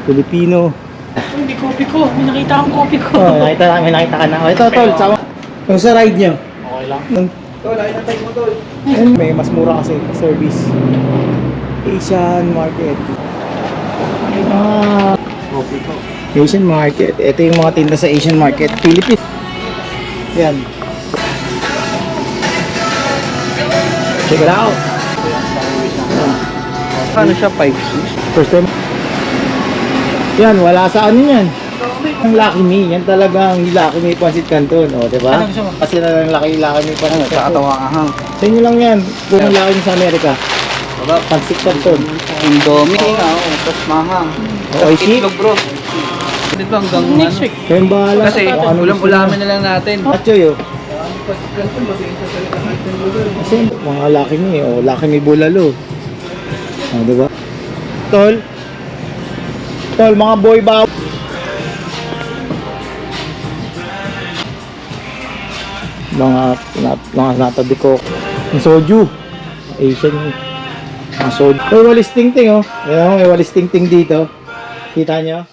Filipino. Hindi kopi ko. May nakita akong kopi ko. Oh, may nakita ka na. Oh, ito, tol. Sama. Yung sa ride nyo. Okay lang. Tol, ayun ang type mo, tol. May mas mura kasi service. Asian market. Kopi ko. Asian market. Ito yung mga tinda sa Asian market. Philippines. Yan. Check it out. Ano siya, 5'6"? First time. Yan, wala sa ano yan. Ang Lucky Me, yan talagang Lucky Me Pancit Canton, o, diba? Ano gusto mo? Kasi na lang Lucky Me Pancit Canton. Kakatawa ka, ha? Sa inyo lang yan, kung ang Lucky Me sa Amerika. Baba, Pancit Canton. Indomie, tapos mahang. Okay, shit. Itlog, bro. Dito hanggang Next week. Kayong bahala. Kasi kung ano gusto ulam-ulamin nyo. na lang natin. Atchoy, oh. Kasi mga Lucky Me, o Lucky Me Bulalo. O, diba? Tol, mga boy ba? Mga natabi ko. Ang soju. Asian. Ang soju. May walis ting-ting, oh. Ayan, may walis ting-ting dito. Kita nyo?